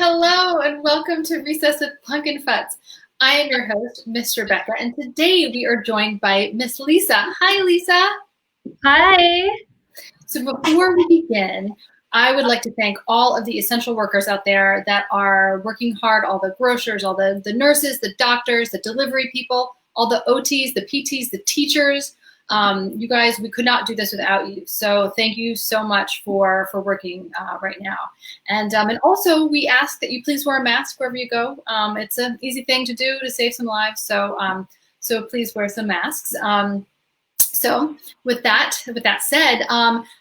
Hello and welcome to Recess with PunkinFutz. I am your host, Miss Rebecca, and today we are joined by Miss Lisa. Hi, Lisa. Hi. So before we begin, I would like to thank all of the essential workers out there that are working hard, all the grocers, all the nurses, the doctors, the delivery people, all the OTs, the PTs, the teachers. You guys, we could not do this without you. So thank you so much for working right now. And also we ask that you please wear a mask wherever you go. It's an easy thing to do to save some lives. So so please wear some masks. So with that said,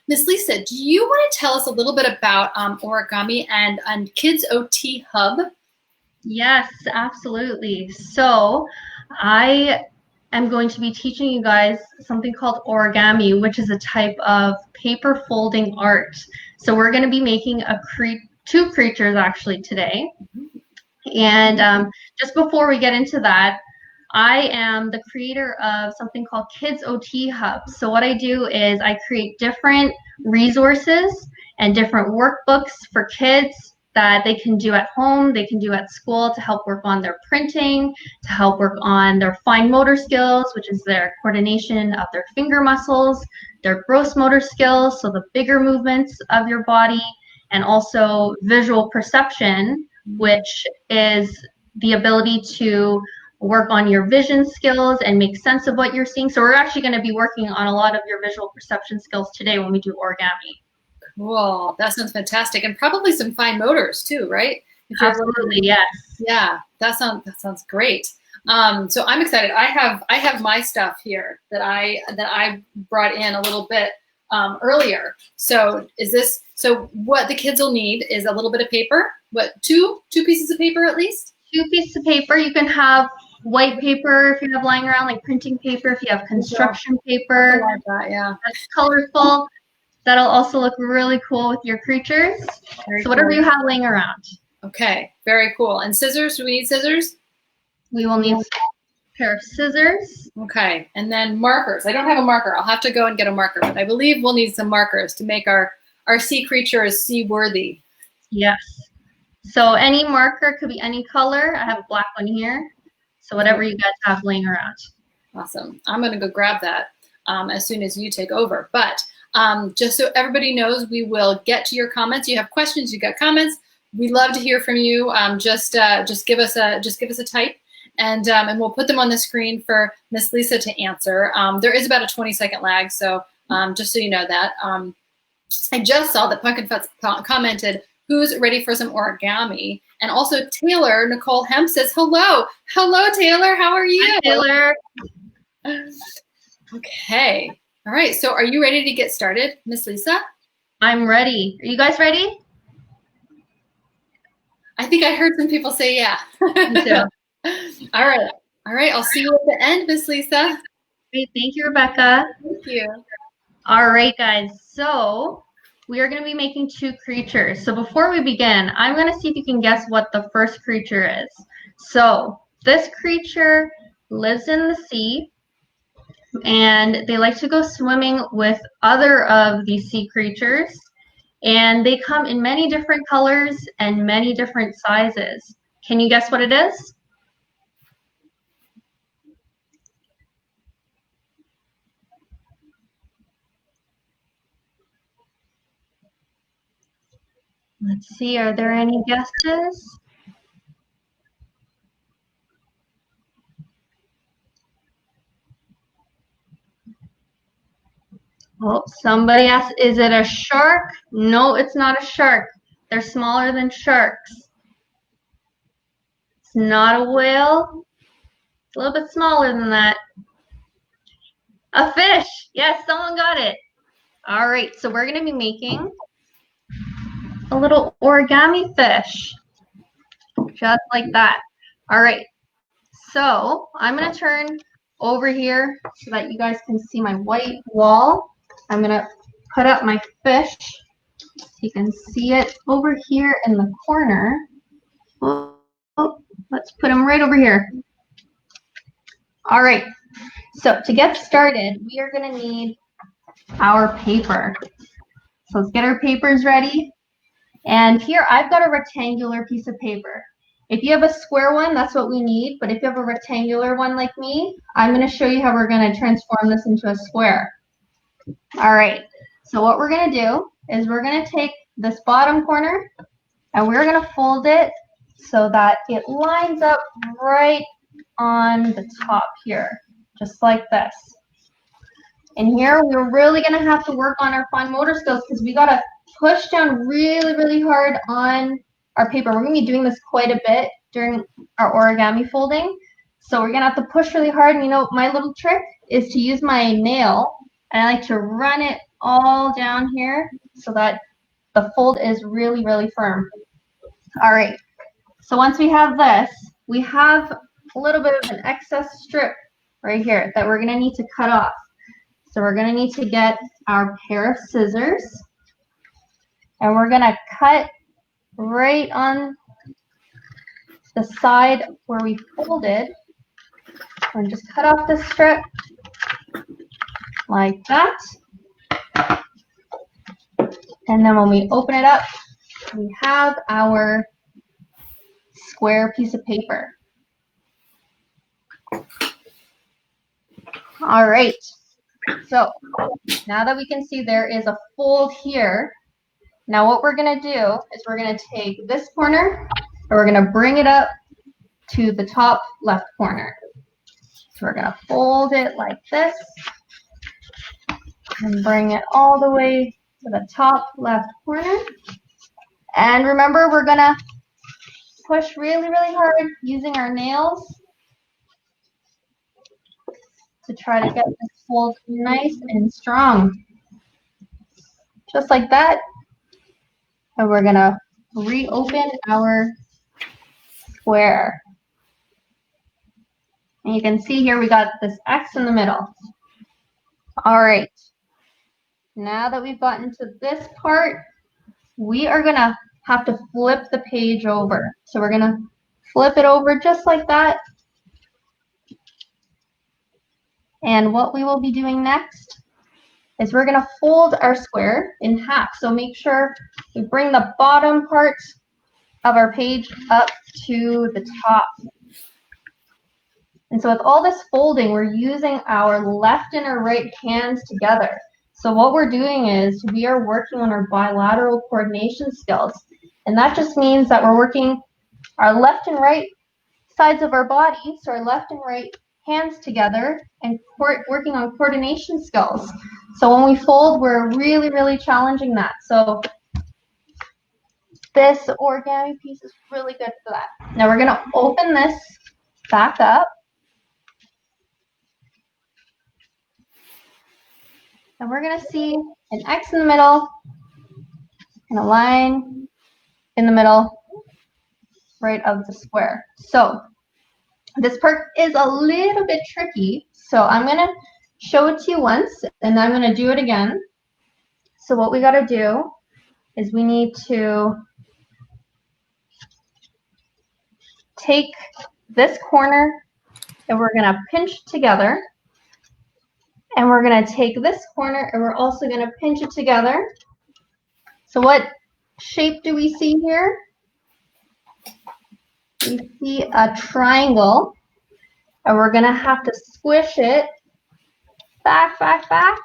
Miss Lisa, do you want to tell us a little bit about Origami and Kids OT Hub? Yes, absolutely. So I am going to be teaching you guys something called origami, which is a type of paper folding art. So we're going to be making two creatures actually today. And just before we get into that, I am the creator of something called Kids OT Hub. So what I do is I create different resources and different workbooks for kids that they can do at home, they can do at school to help work on their printing, to help work on their fine motor skills, which is their coordination of their finger muscles, their gross motor skills, so the bigger movements of your body, and also visual perception, which is the ability to work on your vision skills and make sense of what you're seeing. So we're actually going to be working on a lot of your visual perception skills today when we do origami. Cool. That sounds fantastic. And probably some fine motors too, right? Absolutely, yes. Yeah, that sounds great. So I'm excited. I have my stuff here that I brought in a little bit earlier. So what the kids will need is a little bit of paper. What, two pieces of paper at least? 2 pieces of paper. You can have white paper if you have lying around, like printing paper, if you have construction paper. I like that, yeah. That's colorful. That'll also look really cool with your creatures. So whatever you have laying around. Okay, very cool. And scissors, do we need scissors? We will need a pair of scissors. Okay, and then markers. I don't have a marker. I'll have to go and get a marker, but I believe we'll need some markers to make our sea creatures sea-worthy. Yes. So any marker could be any color. I have a black one here. So whatever you guys have laying around. Awesome. I'm going to go grab that as soon as you take over. But just so everybody knows, we will get to your comments. You have questions, you got comments. We love to hear from you. Just give us a type, and we'll put them on the screen for Miss Lisa to answer. There is about a 20-second lag, so just so you know that. I just saw that PunkinFutz commented, "Who's ready for some origami?" And also Taylor Nicole Hemp says, "Hello, hello, Taylor. How are you?" Hi, Taylor. Okay. All right. So, are you ready to get started, Miss Lisa? I'm ready. Are you guys ready? I think I heard some people say yeah. Me too. All right. All right. I'll see you at the end, Miss Lisa. Great. Thank you, Rebecca. Thank you. All right, guys. So we are going to be making 2 creatures. So before we begin, I'm going to see if you can guess what the first creature is. So this creature lives in the sea, and they like to go swimming with other of these sea creatures. And they come in many different colors and many different sizes. Can you guess what it is? Let's see, are there any guesses? Oh, somebody asked, is it a shark? No, it's not a shark. They're smaller than sharks. It's not a whale. It's a little bit smaller than that. A fish. Yes, someone got it. All right, so we're going to be making a little origami fish. Just like that. All right, so I'm going to turn over here so that you guys can see my white wall. I'm going to put up my fish so you can see it over here in the corner. Oh, let's put him right over here. All right, so to get started, we are going to need our paper. So let's get our papers ready. And here I've got a rectangular piece of paper. If you have a square one, that's what we need. But if you have a rectangular one like me, I'm going to show you how we're going to transform this into a square. All right. So what we're going to do is we're going to take this bottom corner and we're going to fold it so that it lines up right on the top here, just like this. And here we're really going to have to work on our fine motor skills because we got to push down really, really hard on our paper. We're going to be doing this quite a bit during our origami folding. So we're going to have to push really hard. And you know, my little trick is to use my nail, and I like to run it all down here so that the fold is really, really firm. All right. So once we have this, we have a little bit of an excess strip right here that we're going to need to cut off. So we're going to need to get our pair of scissors, and we're going to cut right on the side where we folded. And just cut off the strip like that. And then when we open it up, we have our square piece of paper. All right. So now that we can see there is a fold here, now what we're going to do is we're going to take this corner and we're going to bring it up to the top left corner. So we're going to fold it like this and bring it all the way to the top left corner. And remember, we're going to push really, really hard using our nails to try to get this fold nice and strong. Just like that. And we're going to reopen our square. And you can see here we got this X in the middle. All right. Now that we've gotten to this part, we are going to have to flip the page over. So we're going to flip it over just like that. And what we will be doing next is we're going to fold our square in half. So make sure we bring the bottom part of our page up to the top. And so with all this folding, we're using our left and our right hands together. So what we're doing is we are working on our bilateral coordination skills. And that just means that we're working our left and right sides of our body, so our left and right hands together, and working on coordination skills. So when we fold, we're really, really challenging that. So this origami piece is really good for that. Now we're going to open this back up. And we're going to see an X in the middle and a line in the middle right of the square. So this part is a little bit tricky. So I'm going to show it to you once and I'm going to do it again. So what we got to do is we need to take this corner and we're going to pinch together. And we're going to take this corner and we're also going to pinch it together. So what shape do we see here? We see a triangle. And we're going to have to squish it back, back, back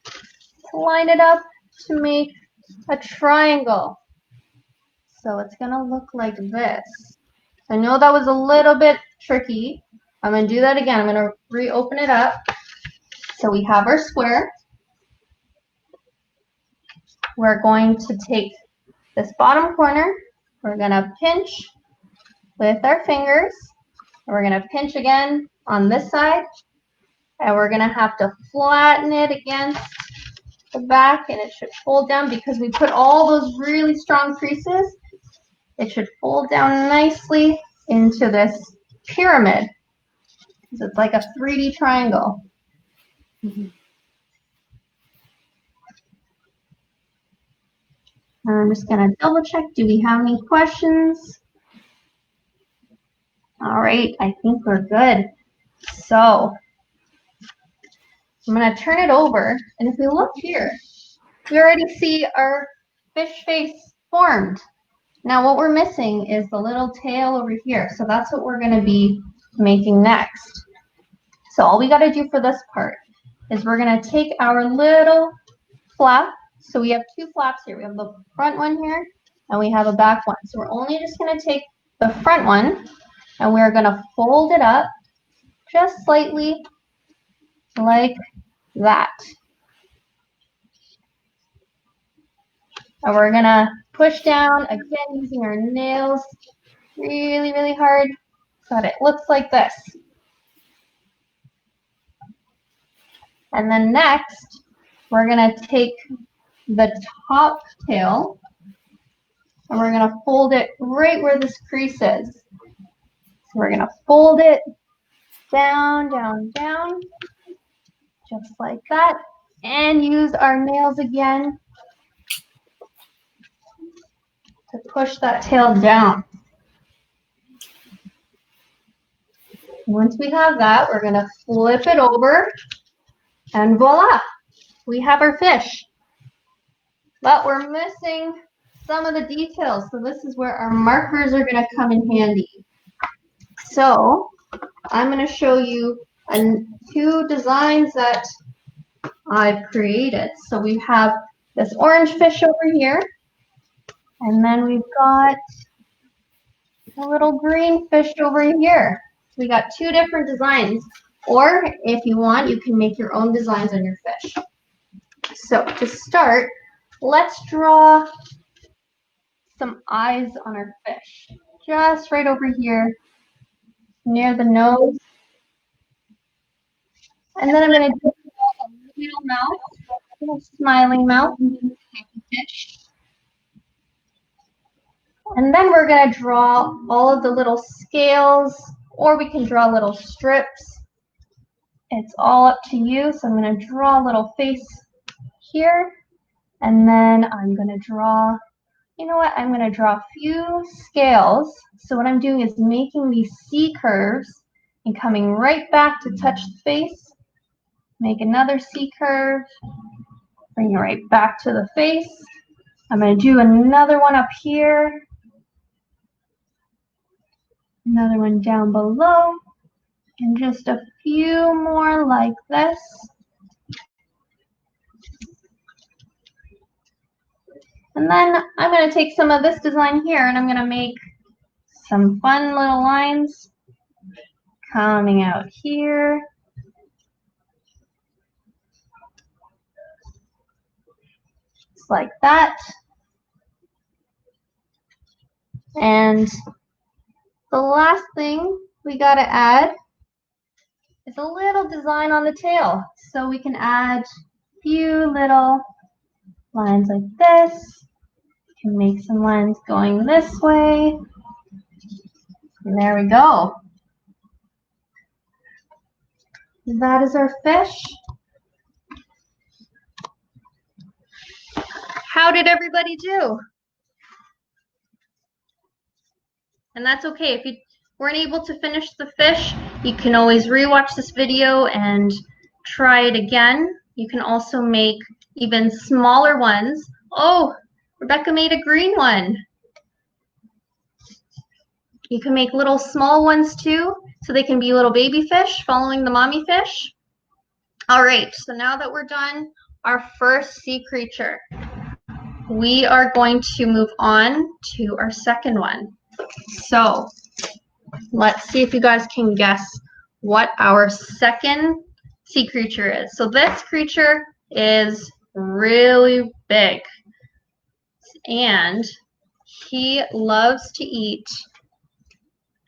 to line it up to make a triangle. So it's going to look like this. I know that was a little bit tricky. I'm going to do that again. I'm going to reopen it up. So we have our square. We're going to take this bottom corner. We're going to pinch with our fingers. We're going to pinch again on this side. And we're going to have to flatten it against the back. And it should fold down because we put all those really strong creases. It should fold down nicely into this pyramid. So it's like a 3D triangle. Mm-hmm. I'm just going to double check. Do we have any questions? All right, I think we're good. So I'm going to turn it over. And if we look here, we already see our fish face formed. Now what we're missing is the little tail over here. So that's what we're going to be making next. So all we got to do for this part is we're going to take our little flap. So we have two flaps here. We have the front one here and we have a back one. So we're only just going to take the front one and we're going to fold it up just slightly like that. And we're going to push down, again, using our nails really, really hard so that it looks like this. And then next, we're going to take the top tail and we're going to fold it right where this crease is. So we're going to fold it down, down, down, just like that. And use our nails again to push that tail down. Once we have that, we're going to flip it over and voila, we have our fish. But we're missing some of the details, so this is where our markers are going to come in handy. So I'm going to show you two designs that I've created. So we have this orange fish over here, and then we've got a little green fish over here. We got two different designs, or if you want, you can make your own designs on your fish. So to start, let's draw some eyes on our fish, just right over here near the nose. And then I'm going to do a little mouth, a little smiling mouth, happy fish. And then we're going to draw all of the little scales, or we can draw little strips. It's all up to you. So I'm going to draw a little face here, and then I'm going to draw, you know what, I'm going to draw a few scales. So what I'm doing is making these C curves and coming right back to touch the face. Make another C curve, bring it right back to the face. I'm going to do another one up here, another one down below, and just a few more like this. And then I'm going to take some of this design here and I'm going to make some fun little lines coming out here. Just like that. And the last thing we got to add is a little design on the tail. So we can add a few little lines like this. Can make some lines going this way. And there we go. That is our fish. How did everybody do? And that's okay. If you weren't able to finish the fish, you can always rewatch this video and try it again. You can also make even smaller ones. Oh, Rebecca made a green one. You can make little small ones too, so they can be little baby fish following the mommy fish. All right, so now that we're done our first sea creature, we are going to move on to our second one. So let's see if you guys can guess what our second sea creature is. So this creature is really big, and he loves to eat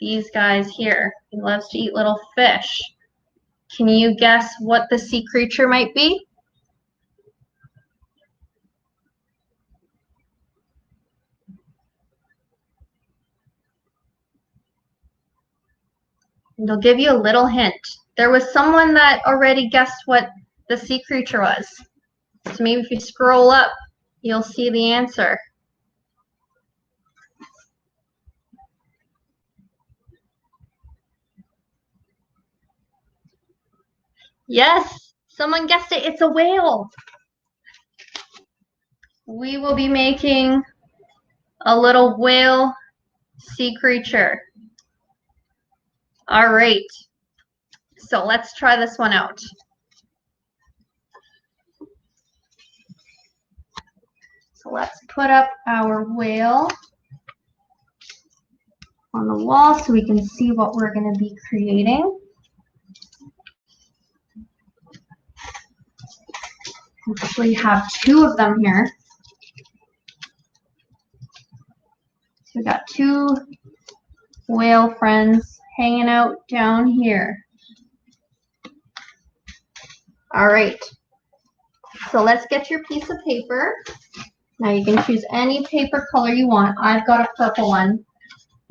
these guys here. He loves to eat little fish. Can you guess what the sea creature might be? And I'll give you a little hint. There was someone that already guessed what the sea creature was. So maybe if you scroll up, you'll see the answer. Yes, someone guessed it. It's a whale. We will be making a little whale sea creature. All right, so let's try this one out. So let's put up our whale on the wall so we can see what we're going to be creating. We actually have two of them here. So we got two whale friends hanging out down here. All right, so let's get your piece of paper. Now you can choose any paper color you want. I've got a purple one.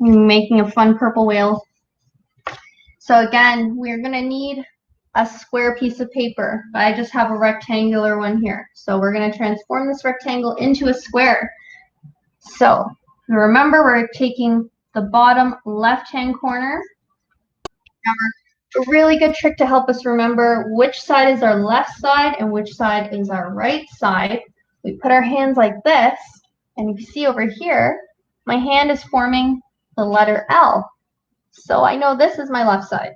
I'm making a fun purple whale. So again, we're gonna need a square piece of paper. I just have a rectangular one here. So we're gonna transform this rectangle into a square. So remember, we're taking the bottom left-hand corner. A really good trick to help us remember which side is our left side and which side is our right side. We put our hands like this, and you can see over here, my hand is forming the letter L. So I know this is my left side.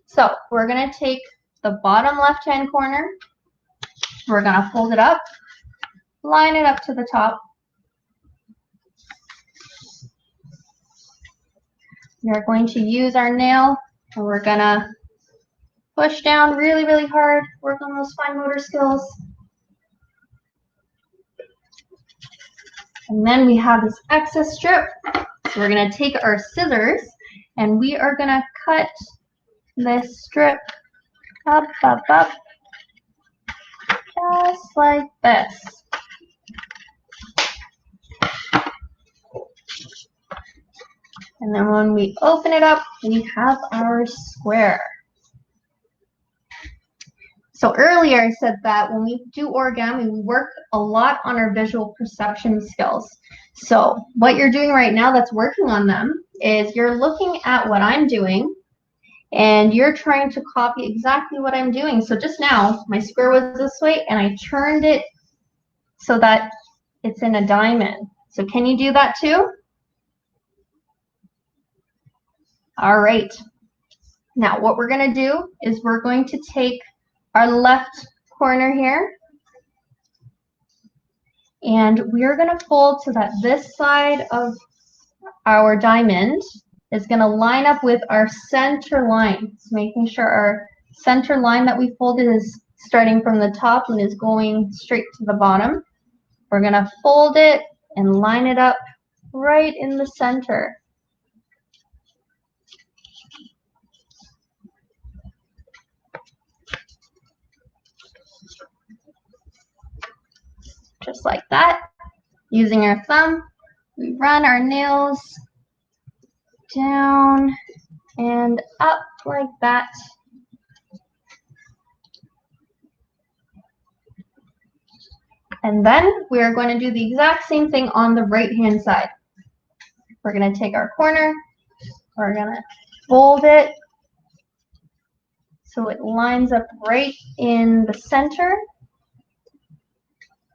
So we're gonna take the bottom left-hand corner, we're gonna fold it up, line it up to the top. We're going to use our nail, and we're gonna push down really, really hard, work on those fine motor skills. And then we have this excess strip. So we're gonna take our scissors and we are gonna cut this strip up, up, up, just like this. And then when we open it up, we have our square. So earlier I said that when we do origami, we work a lot on our visual perception skills. So what you're doing right now that's working on them is you're looking at what I'm doing and you're trying to copy exactly what I'm doing. So just now, my square was this way and I turned it so that it's in a diamond. So can you do that too? All right. Now what we're gonna do is we're going to take our left corner here, and we're gonna fold so that this side of our diamond is gonna line up with our center line. So making sure our center line that we folded is starting from the top and is going straight to the bottom. We're gonna fold it and line it up right in the center. Just like that. Using our thumb, we run our nails down and up like that. And then we are going to do the exact same thing on the right-hand side. We're going to take our corner, we're going to fold it so it lines up right in the center.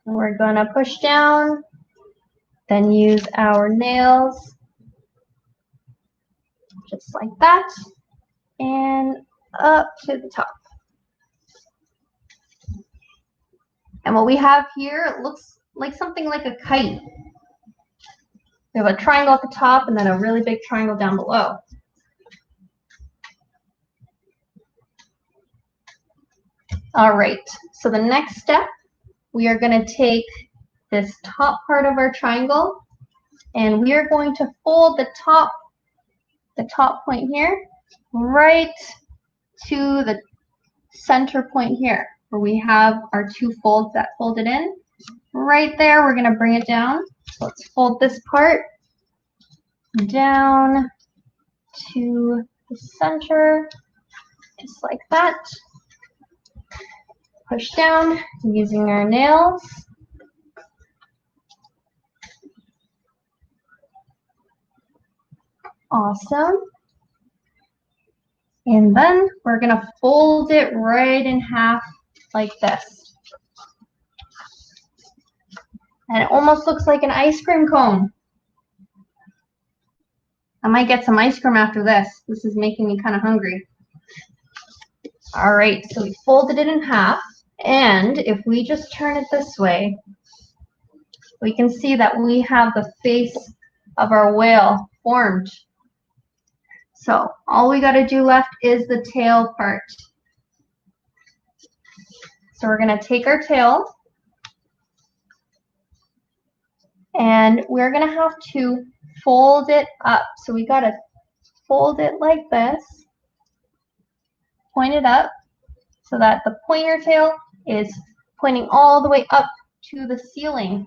And we're going to push down, then use our nails just like that, and up to the top. And what we have here, it looks like something like a kite. We have a triangle at the top and then a really big triangle down below. All right, so the next step, we are going to take this top part of our triangle and we are going to fold the top point here right to the center point here where we have our two folds that folded in. Right there, we're going to bring it down. So let's fold this part down to the center, just like that. Push down using our nails. Awesome. And then we're going to fold it right in half like this. And it almost looks like an ice cream cone. I might get some ice cream after this. This is making me kind of hungry. All right, so we folded it in half. And if we just turn it this way, we can see that we have the face of our whale formed. So all we got to do left is the tail part. So we're going to take our tail and we're going to have to fold it up. So we got to fold it like this, point it up so that the pointer tail is pointing all the way up to the ceiling.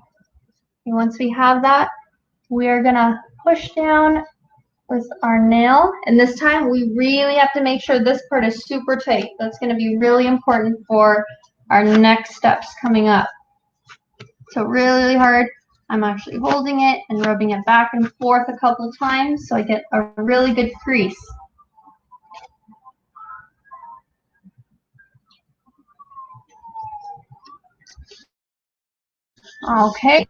And once we have that, we are going to push down with our nail. And this time we really have to make sure this part is super tight. That's going to be really important for our next steps coming up. So really hard. I'm actually holding it and rubbing it back and forth a couple times so I get a really good crease. Okay,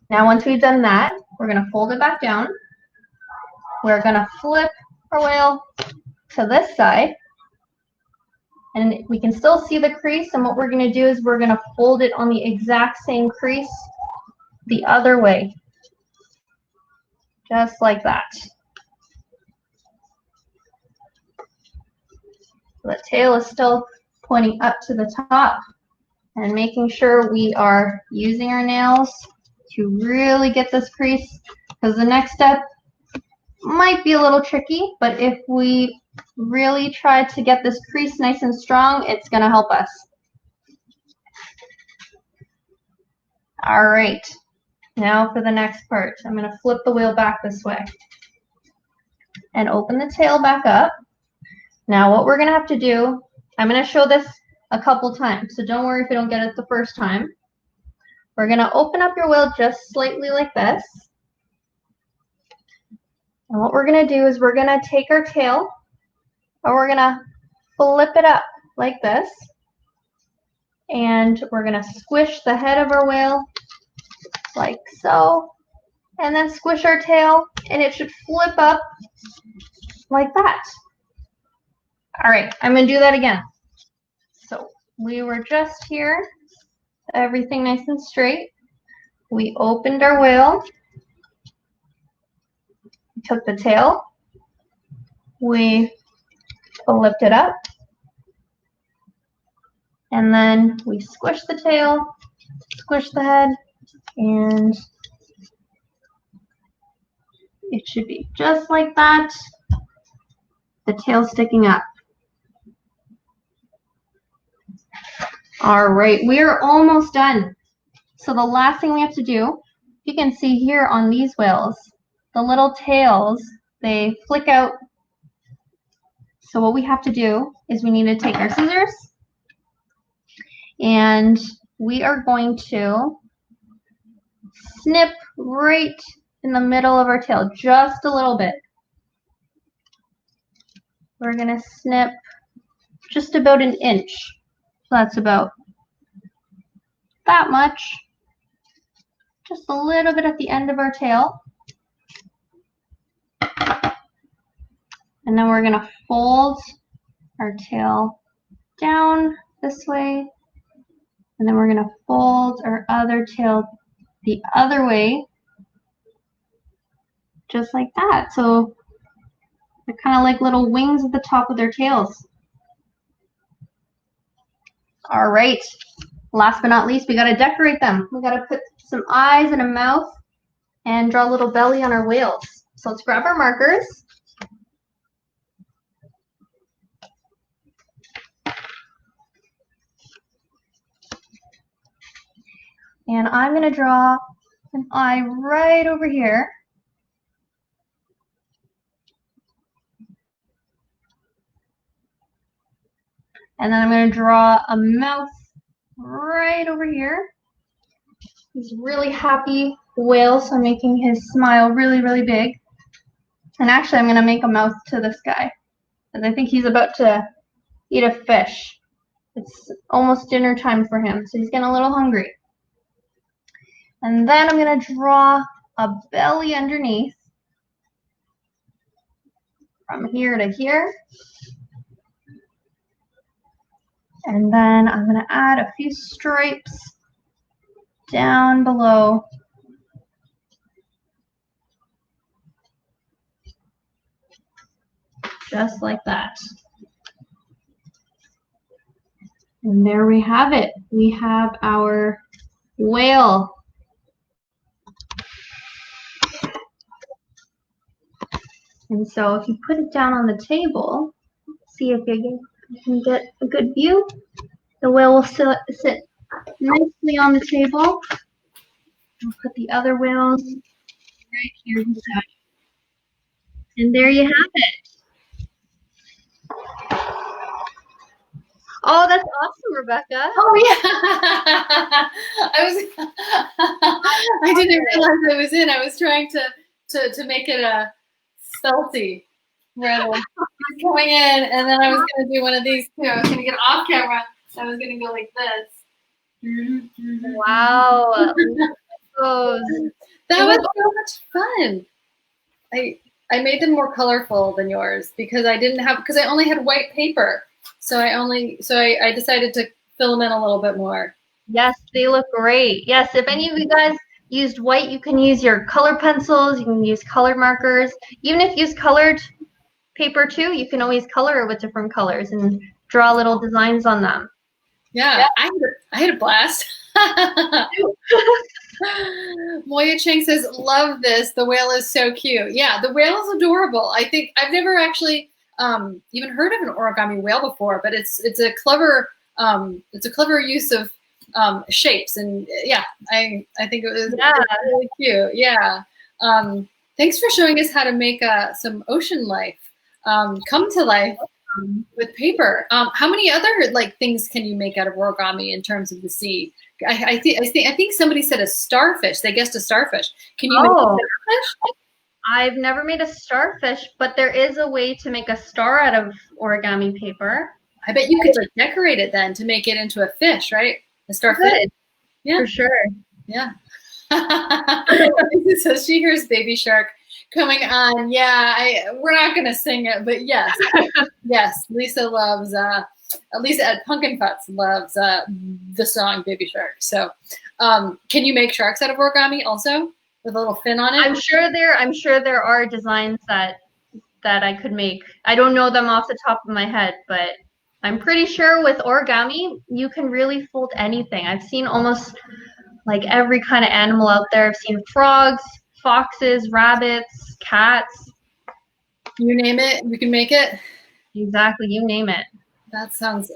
now once we've done that, we're going to fold it back down. We're going to flip our whale to this side. And we can still see the crease, and what we're going to do is we're going to fold it on the exact same crease the other way. Just like that. The tail is still pointing up to the top, and making sure we are using our nails to really get this crease, because the next step might be a little tricky, but if we really try to get this crease nice and strong, it's going to help us. All right, now for the next part. I'm going to flip the wheel back this way and open the tail back up. Now what we're going to have to do, I'm going to show this a couple times, so don't worry if you don't get it the first time. We're going to open up your wheel just slightly like this. And what we're going to do is we're going to take our tail and we're going to flip it up like this. And we're going to squish the head of our whale like so. And then squish our tail and it should flip up like that. All right, I'm going to do that again. So we were just here, everything nice and straight. We opened our whale, took the tail, we flipped it up, and then we squished the tail, squished the head, and it should be just like that, the tail sticking up. All right, we are almost done. So the last thing we have to do, you can see here on these whales, the little tails, they flick out. So what we have to do is we need to take our scissors and we are going to snip right in the middle of our tail, just a little bit. We're going to snip just about an inch. So that's about that much. Just a little bit at the end of our tail. And then we're going to fold our tail down this way. And then we're going to fold our other tail the other way. Just like that. So they're kind of like little wings at the top of their tails. All right. Last but not least, we got to decorate them. We got to put some eyes and a mouth and draw a little belly on our whales. So let's grab our markers. And I'm going to draw an eye right over here. And then I'm going to draw a mouth right over here. He's really happy whale, so I'm making his smile really, really big. And actually, I'm going to make a mouth to this guy, because I think he's about to eat a fish. It's almost dinner time for him, so he's getting a little hungry. And then I'm going to draw a belly underneath. from here to here. And then I'm going to add a few stripes down below. Just like that. And there we have it. We have our whale. And so if you put it down on the table, see if you can get a good view. The whale will sit nicely on the table. I'll put the other whales right here beside. And there you have it. Oh, that's awesome, Rebecca. Oh yeah. I didn't realize I was in. I was trying to make it a felty where the was going in, and then I was gonna do one of these too. I was gonna get off camera. I was gonna go like this. Wow. That was so much fun. I made them more colorful than yours because I only had white paper. So I decided to fill them in a little bit more. Yes, they look great. Yes, if any of you guys used white, you can use your color pencils, you can use colored markers. Even if you use colored paper too, you can always color it with different colors and draw little designs on them. Yeah. I had a blast. Moya Chang says, love this. The whale is so cute. Yeah, the whale is adorable. I think I've never actually even heard of an origami whale before, but it's a clever use of shapes, and yeah, I think it was really cute. Yeah. Thanks for showing us how to make some ocean life come to life with paper. How many other things can you make out of origami in terms of the sea? I think somebody said a starfish. They guessed a starfish. Can you make a starfish? I've never made a starfish, but there is a way to make a star out of origami paper. I bet you could decorate it then to make it into a fish, right? A starfish. Yeah, for sure. Yeah. So she hears Baby Shark coming on. Yeah, we're not gonna sing it, but yes, yes. Lisa loves. Lisa at PunkinFutz loves the song Baby Shark. So, can you make sharks out of origami also? With a little fin on it? I'm sure there are designs that I could make. I don't know them off the top of my head, but I'm pretty sure with origami you can really fold anything. I've seen almost every kind of animal out there. I've seen frogs, foxes, rabbits, cats. You name it, we can make it. Exactly, you name it. That sounds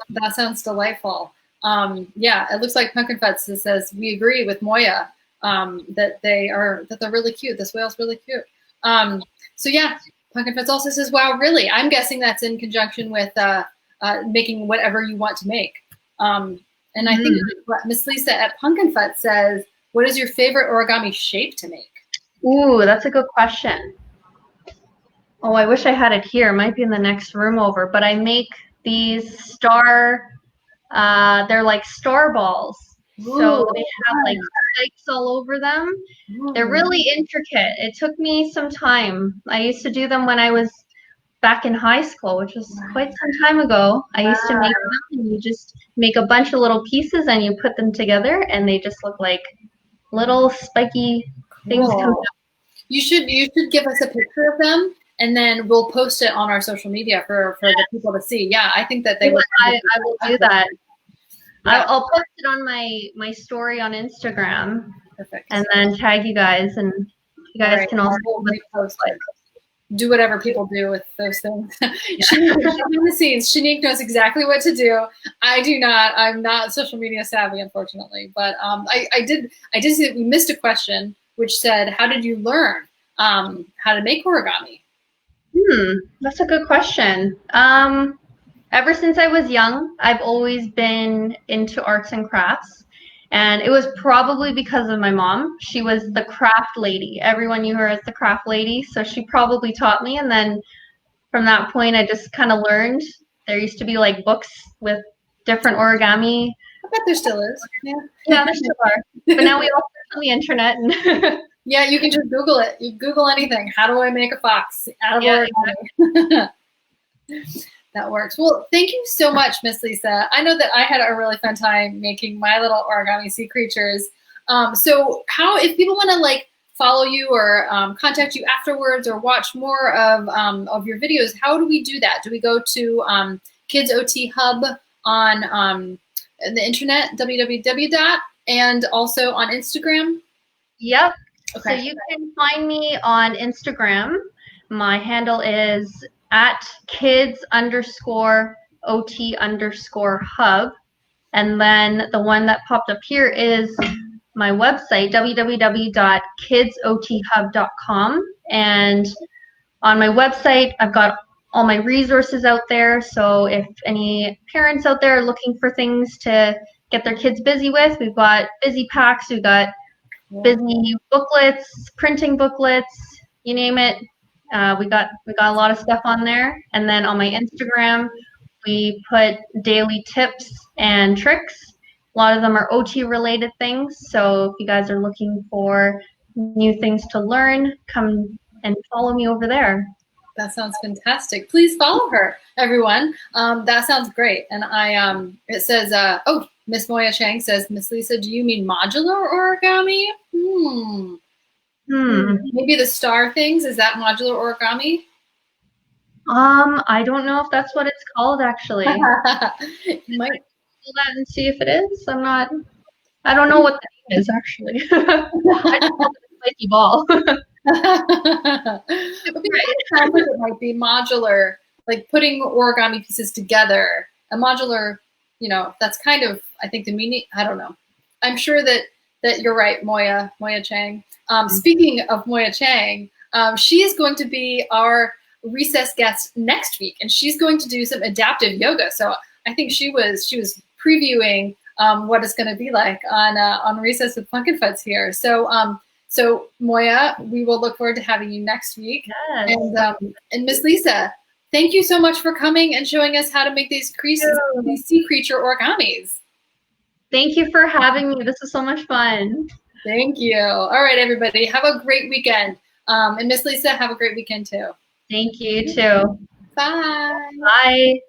delightful. Yeah, it looks like PunkinFutz says we agree with Moya. That they're really cute. This whale's really cute. So yeah, PunkinFutz also says, wow, really? I'm guessing that's in conjunction with making whatever you want to make. And I think Miss Lisa at PunkinFutz says, what is your favorite origami shape to make? Ooh, that's a good question. Oh, I wish I had it here. It might be in the next room over, but I make these they're like star balls. Ooh, so they have spikes all over them. Ooh. They're really intricate. It took me some time. I used to do them when I was back in high school, which was quite some time ago. I used to make them, and you just make a bunch of little pieces and you put them together, and they just look like little spiky things coming up. You should give us a picture of them, and then we'll post it on our social media for the people to see. Yeah, I think that they would. I will do that. Yeah. I'll post it on my story on Instagram. Perfect. And then tag you guys, and you guys can also repost do whatever people do with those things. Behind the scenes, Shanique knows exactly what to do. I do not. I'm not social media savvy, unfortunately. But I did see that we missed a question, which said, "How did you learn how to make origami?" That's a good question. Ever since I was young, I've always been into arts and crafts. And it was probably because of my mom. She was the craft lady. Everyone knew her as the craft lady. So she probably taught me. And then from that point, I just kind of learned. There used to be books with different origami. I bet there still is. Yeah, there still are. But now we all search on the internet. And Yeah, you can just Google it. You Google anything. How do I make a fox out of Yeah, origami? That works. Well, thank you so much, Miss Lisa. I know that I had a really fun time making my little origami sea creatures. So how, if people want to like follow you or contact you afterwards or watch more of your videos, how do we do that? Do we go to Kids OT Hub on the internet, www. And also on Instagram? Yep. Okay. So you can find me on Instagram. My handle is at kids_OT_hub. And then the one that popped up here is my website, www.kidsothub.com. And on my website, I've got all my resources out there. So if any parents out there are looking for things to get their kids busy with, we've got busy packs, we've got busy booklets, printing booklets, you name it. We got a lot of stuff on there. And then on my Instagram, we put daily tips and tricks. A lot of them are OT related things. So if you guys are looking for new things to learn, come and follow me over there. That sounds fantastic. Please follow her, everyone. That sounds great. And it says, oh, Miss Moya Chang says, Miss Lisa, do you mean modular origami? Maybe the star things, is that modular origami? I don't know if that's what it's called, actually. Might Pull that and see if it is. I don't know what the name is, actually. I just call it a spiky ball. It might be modular, like putting origami pieces together. A modular, that's kind of, I think, the meaning. I don't know. I'm sure that you're right, Moya Chang. Speaking of Moya Chang, she is going to be our recess guest next week, and she's going to do some adaptive yoga. So I think she was previewing what it's going to be like on Recess with PunkinFutz here. So Moya, we will look forward to having you next week. Yes. And Miss Lisa, thank you so much for coming and showing us how to make these sea creature origamis. Thank you for having me. This was so much fun. Thank you. All right, everybody, have a great weekend. And Miss Lisa, have a great weekend too. Thank you too. Bye. Bye.